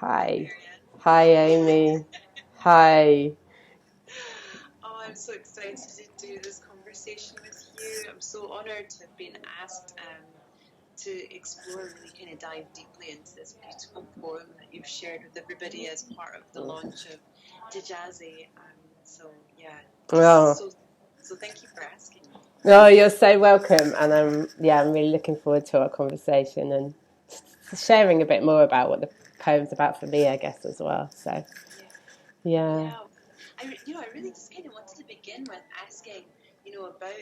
Hi. Hi, Amy. Hi. Oh, I'm so excited to do this conversation with you. I'm so honoured to have been asked to explore and really kind of dive deeply into this beautiful poem that you've shared with everybody as part of the launch of Jijaze. So yeah, Oh. so thank you for asking me. Oh, you're so welcome. And I'm really looking forward to our conversation and sharing a bit more about what the poem's about for me, I guess, as well. So, yeah. I really just kind of wanted to begin with asking, about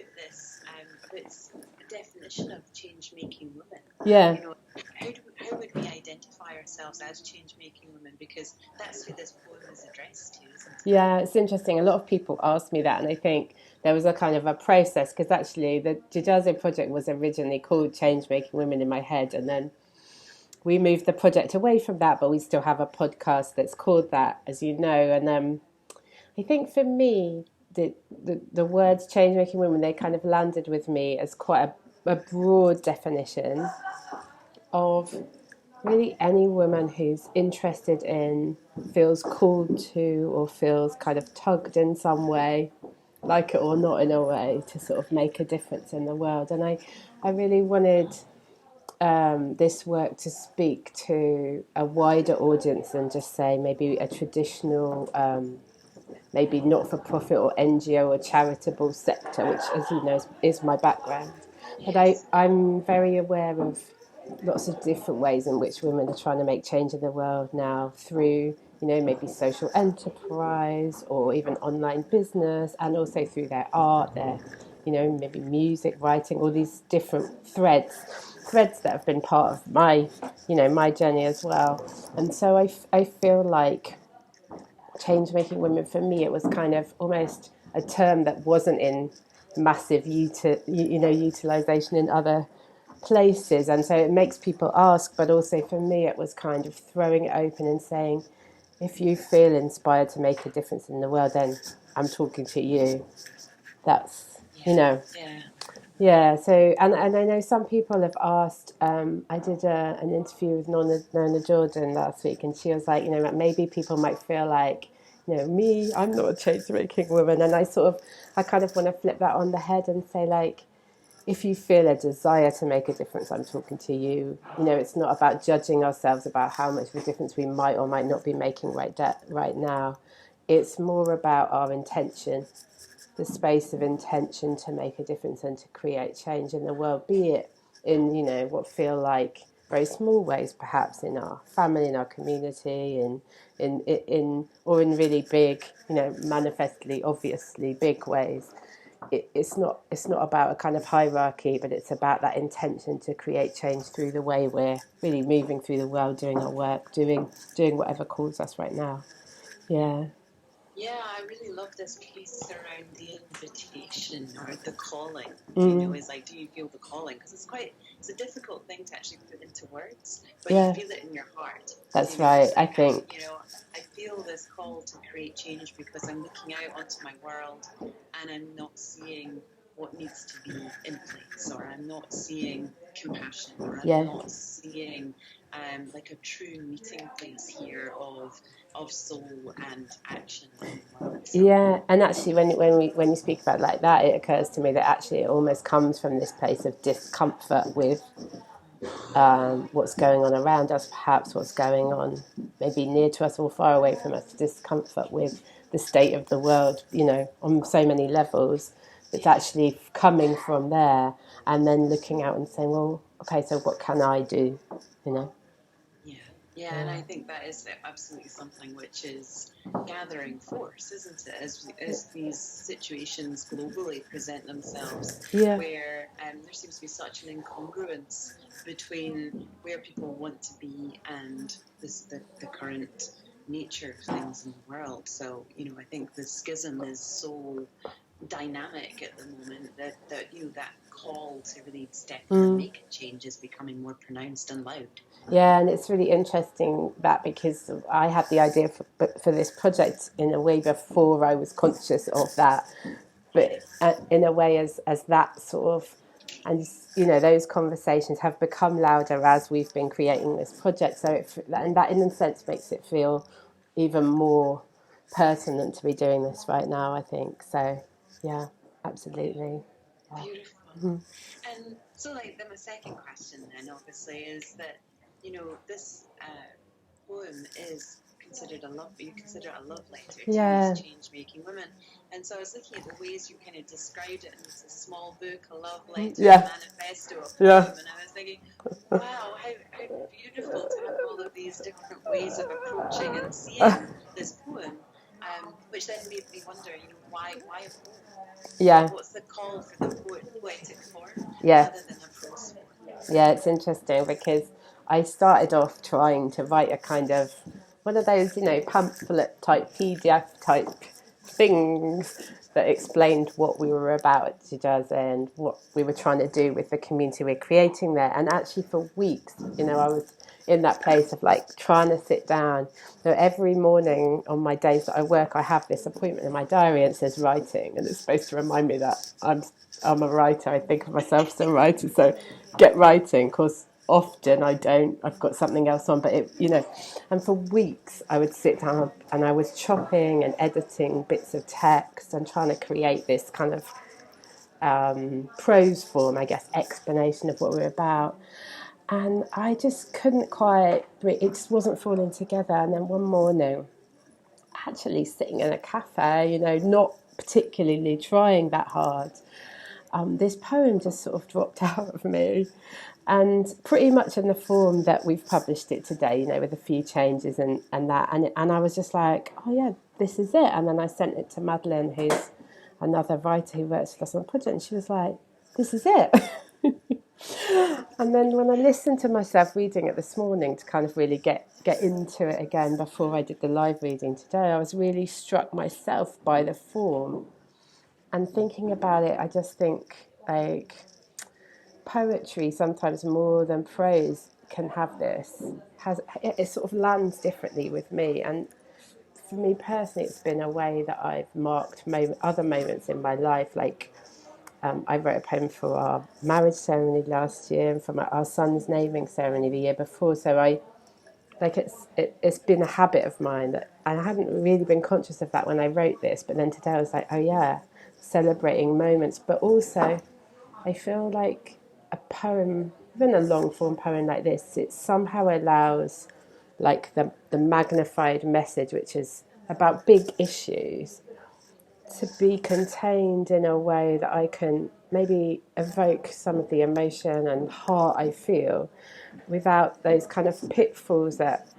this definition of change-making women. Yeah. How would we identify ourselves as change-making women? Because that's who this poem is addressed to, isn't it? Yeah, it's interesting. A lot of people ask me that, and I think there was a kind of a process because actually the Jijaze project was originally called Change Making Women in my head, and then we moved the project away from that, but we still have a podcast that's called that, as you know. And I think for me, the words change making women, they kind of landed with me as quite a broad definition of really any woman who's interested in, feels called to, or feels kind of tugged in some way, like it or not in a way, to sort of make a difference in the world. And I really wanted this work to speak to a wider audience than just say maybe a traditional maybe not-for-profit or NGO or charitable sector, which, as you know, is my background. But I'm very aware of lots of different ways in which women are trying to make change in the world now through, maybe social enterprise or even online business, and also through their art, their, maybe music, writing, all these different threads that have been part of my, my journey as well. And so I feel like change making women, for me, it was kind of almost a term that wasn't in massive utilization in other places, and so it makes people ask. But also for me, it was kind of throwing it open and saying, if you feel inspired to make a difference in the world, then I'm talking to you. That's yeah. So and I know some people have asked. I did an interview with Nona Jordan last week, and she was like, maybe people might feel like, me, I'm not a change making woman, and I kind of want to flip that on the head and say, like, if you feel a desire to make a difference, I'm talking to you. It's not about judging ourselves about how much of a difference we might or might not be making right now. It's more about our intention, the space of intention to make a difference and to create change in the world, be it in, what feel like very small ways, perhaps in our family, in our community, in or in really big, manifestly, obviously big ways. It's not about a kind of hierarchy, but it's about that intention to create change through the way we're really moving through the world, doing our work, doing whatever calls us right now. Yeah. Yeah, I really love this piece around the invitation or the calling. Is like, do you feel the calling? Because it's a difficult thing to actually put into words, but you feel it in your heart. That's right, I think. I feel this call to create change because I'm looking out onto my world and I'm not seeing what needs to be in place, or I'm not seeing compassion, or I'm not seeing like a true meeting place here of soul and action in the world. So, yeah, and actually, when you speak about it like that, it occurs to me that actually it almost comes from this place of discomfort with what's going on around us, perhaps what's going on maybe near to us or far away from us, discomfort with the state of the world, on so many levels. It's actually coming from there and then looking out and saying, well, okay, so what can I do, Yeah, and I think that is absolutely something which is gathering force, isn't it? As these situations globally present themselves, where there seems to be such an incongruence between where people want to be and the current nature of things in the world. So, I think the schism is so dynamic at the moment that that call to really step in and make a change is becoming more pronounced and loud. Yeah, and it's really interesting that because I had the idea for this project in a way before I was conscious of that, but in a way as that sort of And, you know, those conversations have become louder as we've been creating this project. So, and that in a sense makes it feel even more pertinent to be doing this right now, I think. So, yeah, absolutely. Yeah. Beautiful. And so, like, then my second question then, obviously, is that, you know, this poem is considered you consider it a love letter to these change-making women. And so I was looking at the ways you kind of described it, and it's a small book, a love letter, a manifesto, a poem, and I was thinking, wow, how beautiful to have all of these different ways of approaching and seeing this poem, which then made me wonder, you know, why a poem? Yeah. What's the call for the poetic form Yeah. rather than a prose form? Yeah, it's interesting because I started off trying to write a kind of one of those, you know, pamphlet type, PDF type things that explained what we were about at Jijaze and what we were trying to do with the community we're creating there. And actually for weeks, you know, I was in that place of like trying to sit down. So every morning on my days that I work, I have this appointment in my diary and it says writing, and it's supposed to remind me that I'm a writer. I think of myself as a writer, so get writing. Of course, often I don't. I've got something else on, but it, you know, and for weeks I would sit down and I was chopping and editing bits of text and trying to create this kind of prose form, I guess, explanation of what we're about. And I just couldn't quite, it just wasn't falling together. And then one morning, actually sitting in a cafe, you know, not particularly trying that hard, this poem just sort of dropped out of me. And pretty much in the form that we've published it today, you know, with a few changes and that. And I was just like, oh, yeah, this is it. And then I sent it to Madeline, who's another writer who works with us on the project, and she was like, this is it. And then when I listened to myself reading it this morning to kind of really get into it again before I did the live reading today, I was really struck myself by the form. And thinking about it, I just think, like, poetry sometimes more than prose can have this. It sort of lands differently with me. And for me personally, it's been a way that I've marked other moments in my life, like I wrote a poem for our marriage ceremony last year and for our son's naming ceremony the year before. So it's been a habit of mine that, and I hadn't really been conscious of that when I wrote this. But then today I was like, oh yeah, celebrating moments. But also, I feel like a poem, even a long form poem like this, it somehow allows like the magnified message, which is about big issues, to be contained in a way that I can maybe evoke some of the emotion and heart I feel without those kind of pitfalls that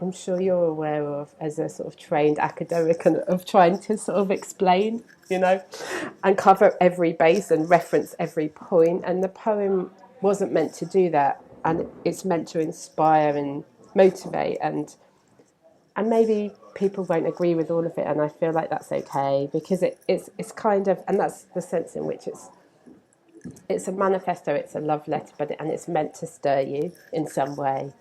I'm sure you're aware of as a sort of trained academic and of trying to sort of explain, you know, and cover every base and reference every point. And the poem wasn't meant to do that. And it's meant to inspire and motivate, and maybe people won't agree with all of it, and I feel like that's okay because it's kind of, and that's the sense in which it's a manifesto, it's a love letter, and it's meant to stir you in some way,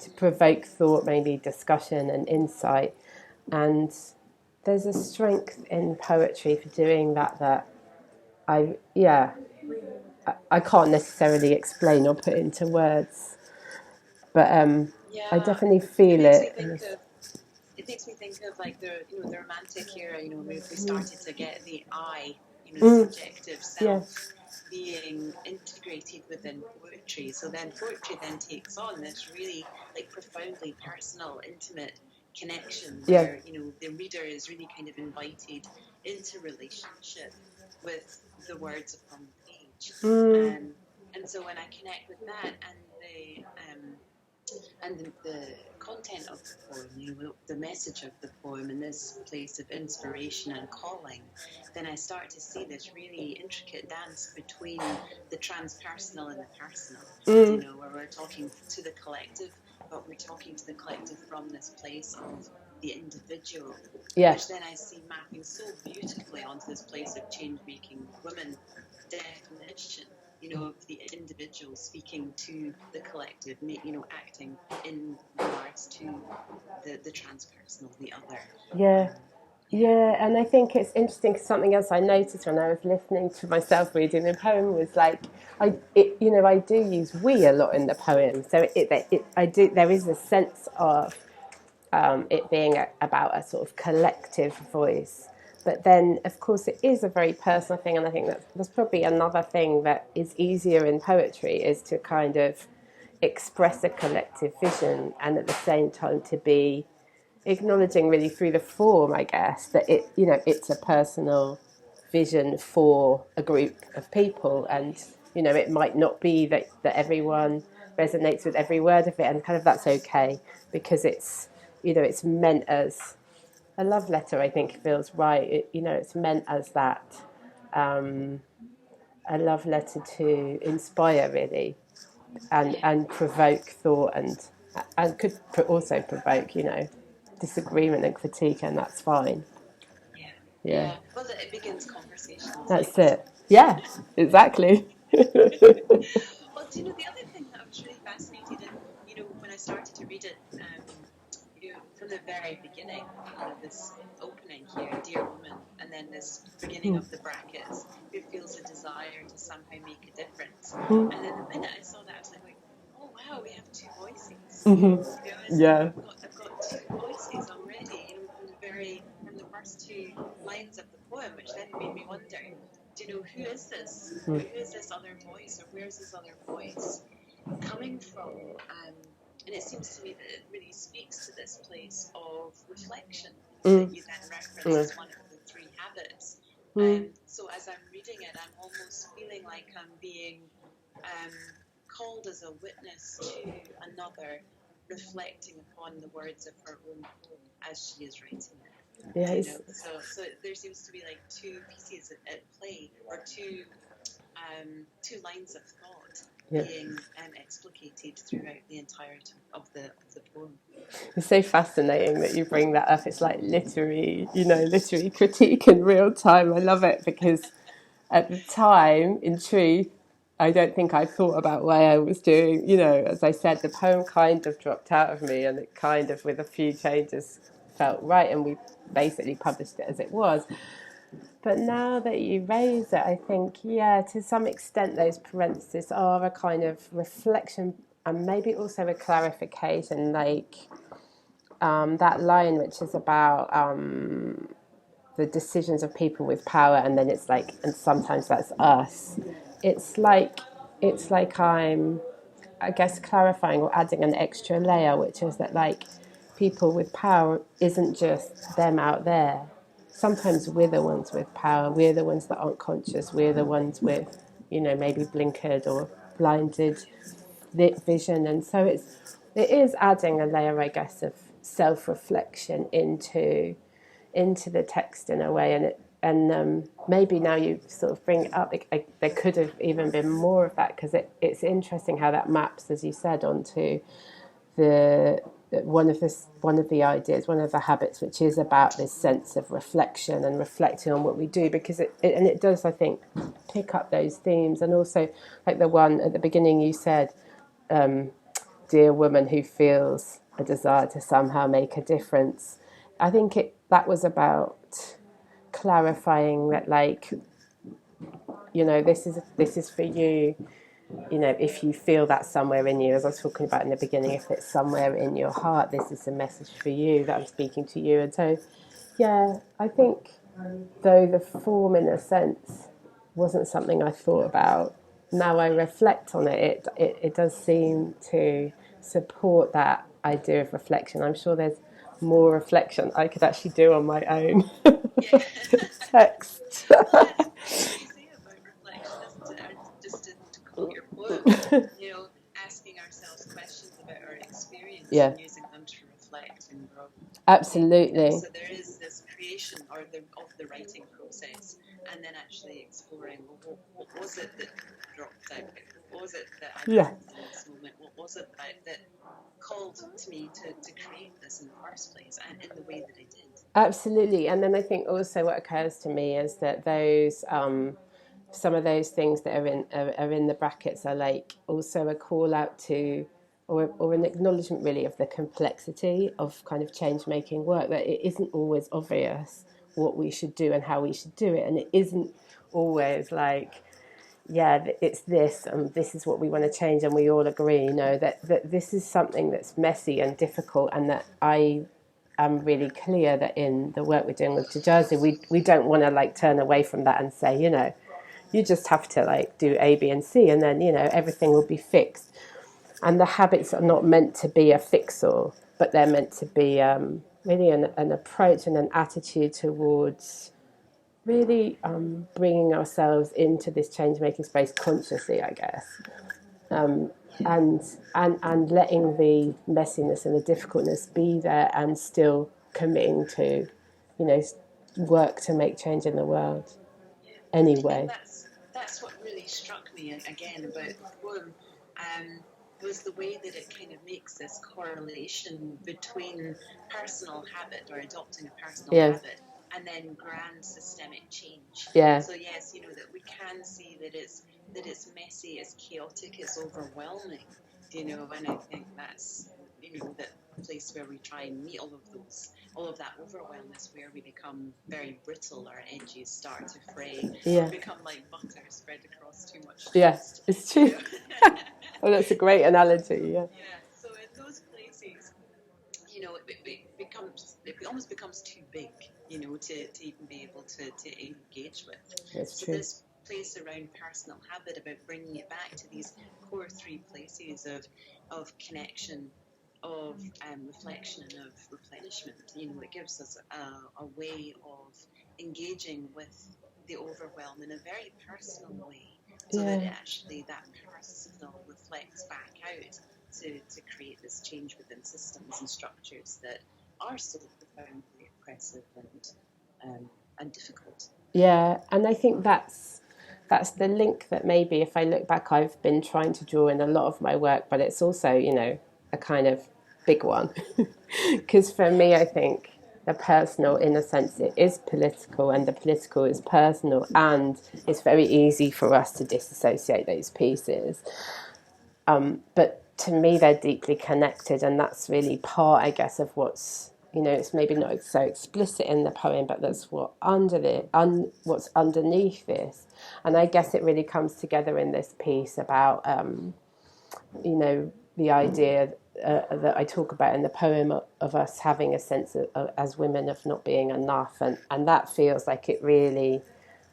to provoke thought, maybe discussion and insight. And there's a strength in poetry for doing that I can't necessarily explain or put into words, but I definitely feel it. It makes me think of like the romantic era, you know, when we started to get the I, you know, the subjective self being integrated within poetry. So then poetry then takes on this really like profoundly personal, intimate connection where, you know, the reader is really kind of invited into relationship with the words upon the page. And so when I connect with that and the content of the poem, you know, the message of the poem in this place of inspiration and calling, then I start to see this really intricate dance between the transpersonal and the personal, you know, where we're talking to the collective, but we're talking to the collective from this place of the individual, which then I see mapping so beautifully onto this place of change-making women definition, you know, of the individual speaking to the collective, you know, acting in regards to the transpersonal, the other. Yeah, and I think it's interesting because something else I noticed when I was listening to myself reading the poem was like, I do use we a lot in the poem. So I do. There is a sense of it being about a sort of collective voice. But then, of course, it is a very personal thing, and I think that's probably another thing that is easier in poetry is to kind of express a collective vision and at the same time to be acknowledging really through the form, I guess, that it's a personal vision for a group of people, and it might not be that everyone resonates with every word of it, and kind of that's okay because it's meant as a love letter. I think feels right. It's meant as that, a love letter to inspire really, and provoke thought, and could also provoke disagreement and critique, and that's fine. Yeah. Yeah. Well, it begins conversations like That's this. it. Yeah, exactly. Well, do you know the other thing that I was really fascinated in? When I started to read it, from the very beginning, this opening here, dear woman, and then this beginning of the brackets, who feels a desire to somehow make a difference. And then the minute I saw that, I was like, oh wow, we have two voices. Yeah. I've got two voices already. From the first two lines of the poem, which then made me wonder, who is this? Who is this other voice, or where's this other voice coming from? And it seems to me that it really speaks to this place of reflection that you then reference as one of the three habits. So as I'm reading it, I'm almost feeling like I'm being called as a witness to another, reflecting upon the words of her own poem as she is writing it. Yeah. So there seems to be like two pieces at play, or two lines of thought being explicated throughout the entirety of the poem. It's so fascinating that you bring that up. It's like literary critique in real time. I love it because at the time, in truth, I don't think I thought about why I was doing, as I said, the poem kind of dropped out of me, and it kind of, with a few changes, felt right, and we basically published it as it was. But now that you raise it, I think, yeah, to some extent, those parentheses are a kind of reflection and maybe also a clarification, like that line which is about the decisions of people with power, and then it's like, and sometimes that's us. It's like I'm, I guess, clarifying or adding an extra layer, which is that like people with power isn't just them out there. Sometimes we're the ones with power. We're the ones that aren't conscious. We're the ones with, maybe blinkered or blinded vision, and so it is adding a layer, I guess, of self-reflection into the text in a way, and maybe now you sort of bring it up, there could have even been more of that, because it's interesting how that maps, as you said, onto the one of the ideas, one of the habits, which is about this sense of reflection and reflecting on what we do, because it does, I think, pick up those themes, and also like the one at the beginning you said, dear woman who feels a desire to somehow make a difference. I think that was about clarifying that, like, this is for you. If you feel that somewhere in you, as I was talking about in the beginning, if it's somewhere in your heart, this is a message for you, that I'm speaking to you. And so, yeah, I think, though the form, in a sense, wasn't something I thought about, now I reflect on it does seem to support that idea of reflection. I'm sure there's more reflection I could actually do on my own text. Well, that's what you say about reflection, isn't it? And just to quote your poem, asking ourselves questions about our experience and using them to reflect and grow. Absolutely. So there is this creation of the writing process, and then actually exploring, well, what was it that dropped out? What was it that I felt in this moment? What was it that called to me to create this in the first place, and in the way that I did? Absolutely. And then I think also what occurs to me is that those some of those things that are in the brackets are like also a call out to, or an acknowledgement really of the complexity of kind of change making work, that it isn't always obvious what we should do and how we should do it. And it isn't always like, yeah, it's this and this is what we want to change and we all agree, you know, that this is something that's messy and difficult, and that I am really clear that in the work we're doing with Jijaze, we don't want to like turn away from that and say, you know, you just have to like do A, B and C and then, you know, everything will be fixed. And the habits are not meant to be a fix-all, but they're meant to be really an approach and an attitude towards really bringing ourselves into this change-making space consciously, I guess, and letting the messiness and the difficultness be there, and still committing to, you know, work to make change in the world. Anyway, that's what really struck me again about the poem. Was the way that it kind of makes this correlation between personal habit or adopting a personal habit and then grand systemic change. Yeah. So yes, you know, that we can see that it's messy, it's chaotic, it's overwhelming, you know, and I think that's, you know, that place where we try and meet all of that overwhelm is where we become very brittle, our edges start to fray, or become like butter spread across too much toast. Yes, it's true. You know? Well, that's a great analogy, Yeah, so in those places, you know, it almost becomes too big, you know, to even be able to engage with. That's so true. This place around personal habit, about bringing it back to these core three places of connection, of reflection, and of replenishment, you know, it gives us a way of engaging with the overwhelm in a very personal way, so that actually that personal reflects back out to create this change within systems and structures that are so profoundly oppressive and difficult. Yeah, and I think that's the link that maybe, if I look back, I've been trying to draw in a lot of my work, but it's also, you know, a kind of big one. Because for me, I think the personal, in a sense, it is political, and the political is personal, and it's very easy for us to disassociate those pieces. But to me, they're deeply connected, and that's really part, I guess, of what's, you know, it's maybe not so explicit in the poem, but that's what what's underneath this. And I guess it really comes together in this piece about, you know, the idea that I talk about in the poem of us having a sense of, as women, of not being enough, and that feels like it really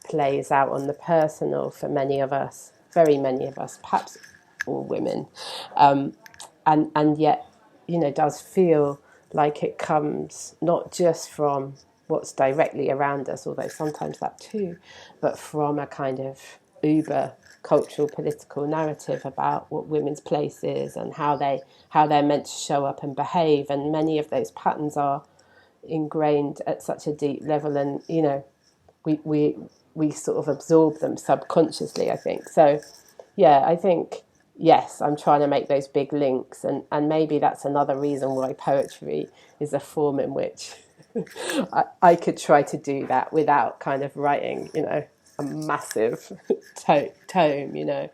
plays out on the personal for many of us, very many of us, perhaps all women, and yet, you know, does feel like it comes not just from what's directly around us, although sometimes that too, but from a kind of uber cultural political narrative about what women's place is and how they're meant to show up and behave, and many of those patterns are ingrained at such a deep level, and, you know, we sort of absorb them subconsciously, I think. So yeah, I think, yes, I'm trying to make those big links, and maybe that's another reason why poetry is a form in which I could try to do that without kind of writing, you know, a massive tome, you know.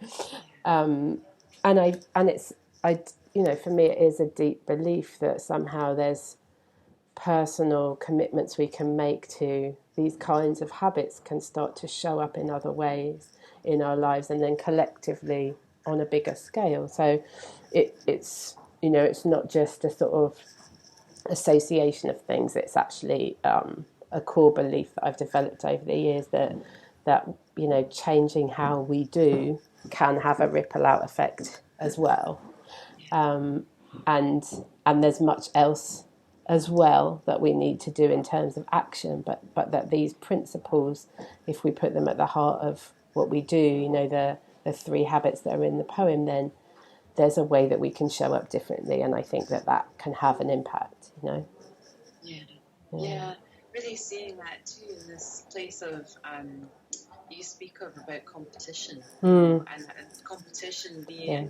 You know, for me, it is a deep belief that somehow there's personal commitments we can make to these kinds of habits can start to show up in other ways in our lives, and then collectively on a bigger scale. So it's, you know, it's not just a sort of association of things. It's actually a core belief that I've developed over the years that you know, changing how we do can have a ripple out effect as well, and there's much else as well that we need to do in terms of action, but that these principles, if we put them at the heart of what we do, you know, the three habits that are in the poem, then there's a way that we can show up differently, and I think that can have an impact, you know. Yeah, really seeing that too in this place of you speak of about competition, and competition being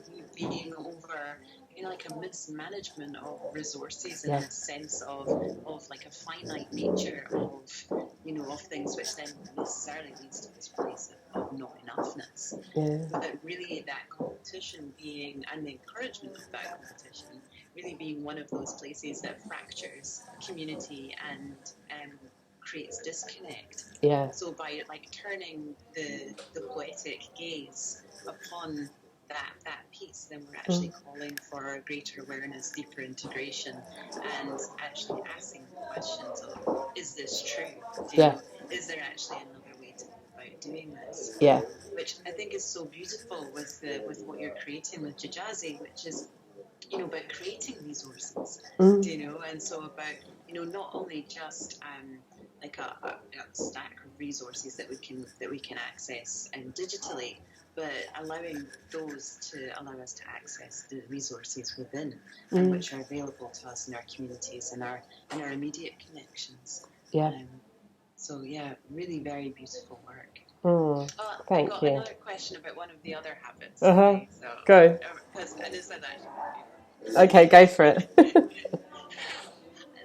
over, you know, like a mismanagement of resources, and a sense of like a finite nature of, you know, of things, which then necessarily leads to this place of not enoughness. But really that competition being, and the encouragement of that competition really being one of those places that fractures community and creates disconnect. Yeah. So by like turning the poetic gaze upon that piece, then we're actually calling for greater awareness, deeper integration, and actually asking the questions of, is this true? Is there actually another way to go about doing this? Yeah. Which I think is so beautiful with what you're creating with Jijaze, which is, about creating resources, and so about, not only just like a stack of resources that we can access digitally, but allowing those to allow us to access the resources within, and which are available to us in our communities and our immediate connections. Yeah. So yeah, really very beautiful work. Thank I got you. another question about one of the other habits. Okay, so go. Because and it's that Okay, go for it. I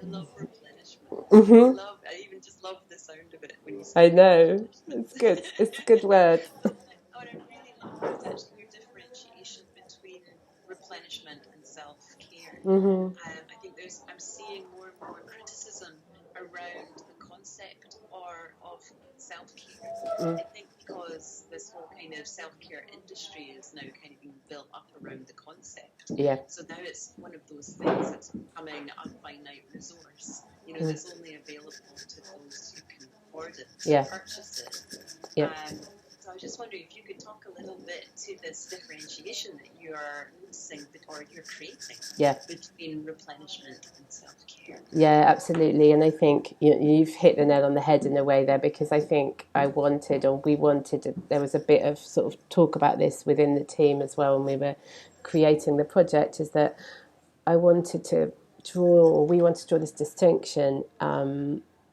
love replenishment. I even just love the sound of it when you say I know. It's good. It's a good word. What I really love is actually your differentiation between replenishment and self-care. I think I'm seeing more and more criticism around the concept of self-care. I think because this whole kind of self-care industry is now kind of being built up around the concept. Yeah. So now it's one of those things that's becoming a finite resource, that's only available to those who can afford it, to purchase it. Yeah. So I was just wondering if you could talk a little bit to this differentiation that you're noticing or you're creating between replenishment and self-care. Yeah, absolutely. And I think you've hit the nail on the head in a way there, because I think we wanted, there was a bit of sort of talk about this within the team as well when we were creating the project, is that we wanted to draw this distinction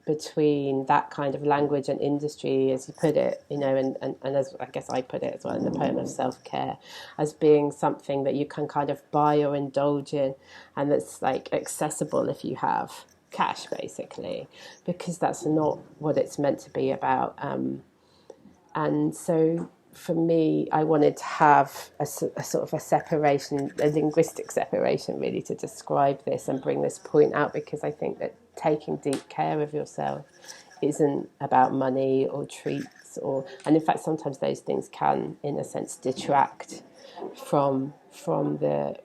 between that kind of language and industry, as you put it, and as I guess I put it as well in the poem of self-care, as being something that you can kind of buy or indulge in, and that's like accessible if you have cash, basically, because that's not what it's meant to be about. And so for me, I wanted to have a sort of a separation, a linguistic separation, really, to describe this and bring this point out, because I think that taking deep care of yourself isn't about money or treats, and in fact sometimes those things can, in a sense, detract from the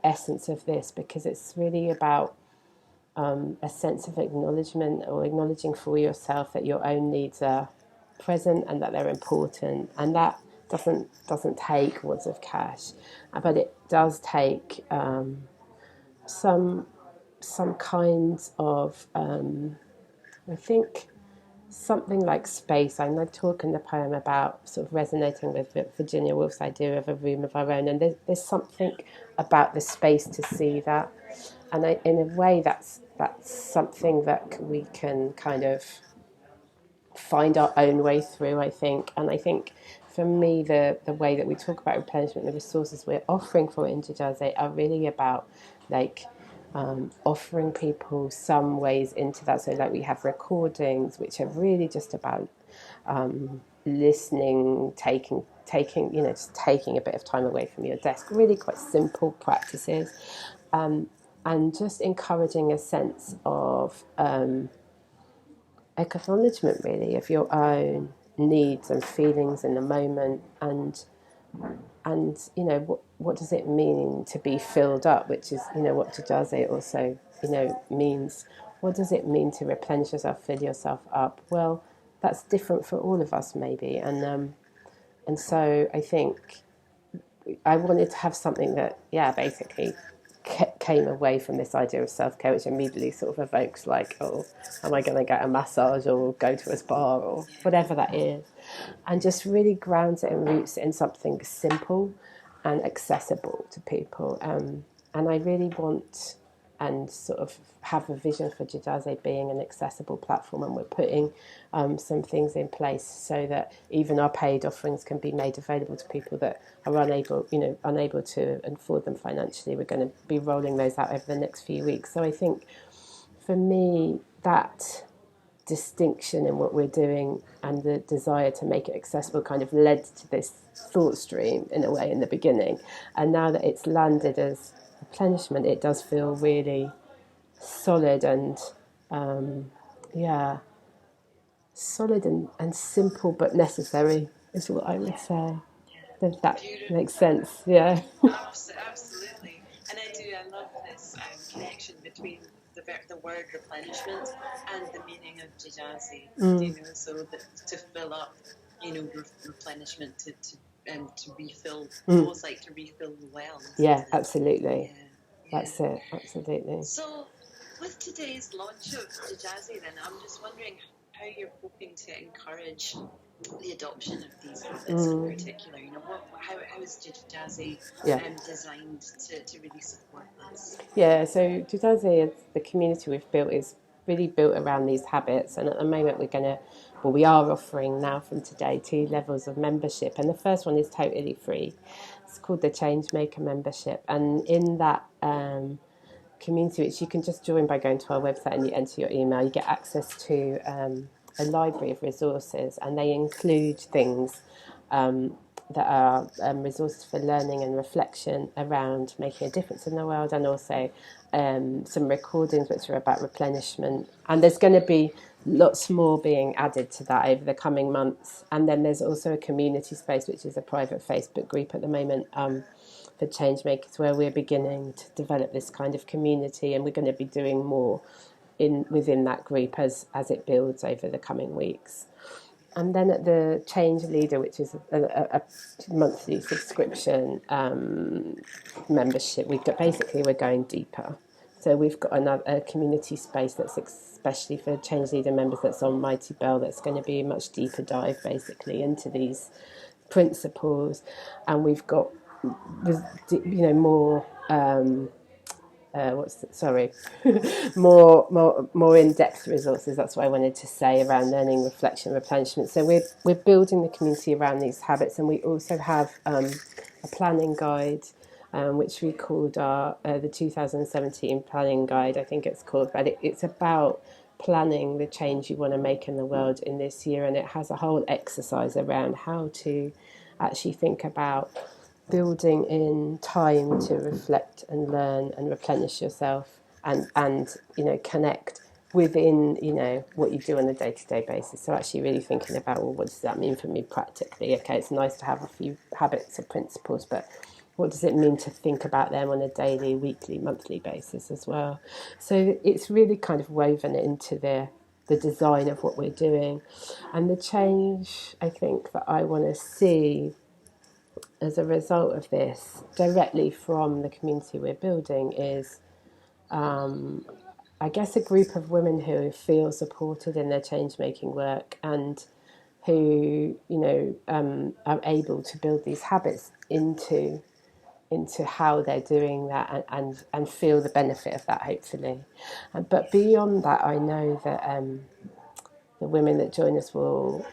essence of this, because it's really about a sense of acknowledgement, or acknowledging for yourself that your own needs are present and that they're important, and that doesn't take words of cash, but it does take some kinds of I think something like space. I talk in the poem about sort of resonating with Virginia Woolf's idea of a room of our own, and there's something about the space to see that, and in a way that's something that we can kind of find our own way through, I think. And I think for me, the way that we talk about replenishment, the resources we're offering for Jijaze are really about like offering people some ways into that. So like we have recordings which are really just about listening, taking just taking a bit of time away from your desk, really quite simple practices, and just encouraging a sense of acknowledgement, really, of your own needs and feelings in the moment, and what does it mean to be filled up, which is what Jijaze also means. What does it mean to replenish yourself, fill yourself up? Well, that's different for all of us, maybe, and so I think I wanted to have something that basically came away from this idea of self-care, which immediately sort of evokes like, oh, am I going to get a massage or go to a spa or whatever that is, and just really grounds it and roots it in something simple and accessible to people. And I really want and sort of have a vision for Jijaze being an accessible platform, and we're putting some things in place so that even our paid offerings can be made available to people that are unable to afford them financially. We're going to be rolling those out over the next few weeks. So I think for me, that distinction in what we're doing and the desire to make it accessible kind of led to this thought stream in a way in the beginning, and now that it's landed as replenishment, it does feel really solid and solid and simple but necessary is what I would say. If that makes sense, yeah. Absolutely. And I love this connection between the word replenishment and the meaning of Jijaze. So that to fill up, replenishment to refill, almost like to refill the well. Yeah, absolutely. Yeah. That's it, absolutely. So, with today's launch of Jijaze, then I'm just wondering how you're hoping to encourage the adoption of these habits in particular. How is Jijaze designed to really support this? Yeah, so Jijaze, the community we've built, is really built around these habits, and at the moment we are offering now from today 2 levels of membership, and the first one is totally free. It's called the Changemaker membership, and in that community, which you can just join by going to our website and you enter your email, you get access to a library of resources, and they include things that are resources for learning and reflection around making a difference in the world, and also some recordings which are about replenishment. And there's going to be lots more being added to that over the coming months. And then there's also a community space, which is a private Facebook group at the moment for Changemakers, where we're beginning to develop this kind of community, and we're going to be doing more within that group as it builds over the coming weeks. And then at the Change Leader, which is a monthly subscription membership, we're going deeper. So we've got a community space that's especially for Change Leader members that's on Mighty Bell, that's going to be a much deeper dive basically into these principles. And we've got more more in-depth resources. That's what I wanted to say around learning, reflection, replenishment. So we're building the community around these habits, and we also have a planning guide, which we called the 2017 planning guide, I think it's called. But it's about planning the change you want to make in the world in this year, and it has a whole exercise around how to actually think about building in time to reflect and learn and replenish yourself, and connect within what you do on a day-to-day basis. So actually really thinking about, well, what does that mean for me practically? Okay, it's nice to have a few habits or principles, but what does it mean to think about them on a daily, weekly, monthly basis as well? So it's really kind of woven into the design of what we're doing. And the change, I think, that I want to see as a result of this, directly from the community we're building, is I guess a group of women who feel supported in their change-making work, and who are able to build these habits into how they're doing that, and feel the benefit of that, hopefully. But beyond that, I know that the women that join us will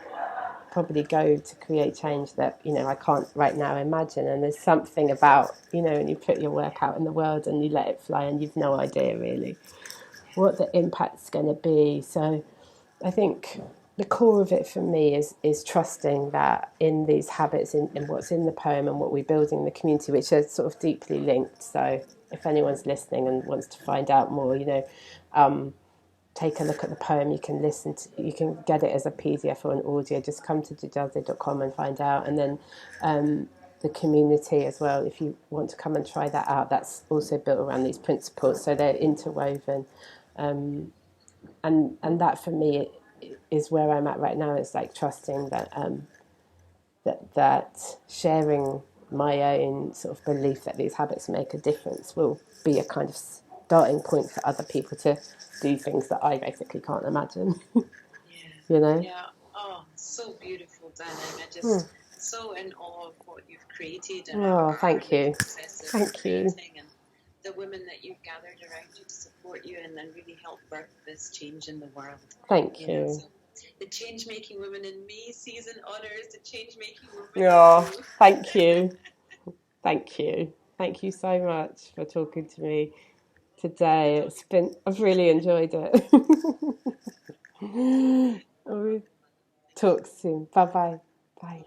probably go to create change that I can't right now imagine. And there's something about when you put your work out in the world and you let it fly, and you've no idea really what the impact's going to be. So I think the core of it for me is trusting that in these habits, in what's in the poem and what we're building in the community, which are sort of deeply linked. So if anyone's listening and wants to find out more, take a look at the poem. You can you can get it as a PDF or an audio. Just come to jijaze.com and find out. And then the community as well, if you want to come and try that out, that's also built around these principles. So they're interwoven. And that for me is where I'm at right now. It's like trusting that that sharing my own sort of belief that these habits make a difference will be a kind of starting point for other people to do things that I basically can't imagine. Yeah. Oh, so beautiful, Dan. I'm just so in awe of what you've created. And thank you. Thank you. And the women that you've gathered around you to support you and then really help birth this change in the world. Thank you. So the Change-Making Women in Me season honours the Change-Making Women. Oh, thank you. Thank you. Thank you so much for talking to me today. I've really enjoyed it. Talk soon. Bye-bye. Bye.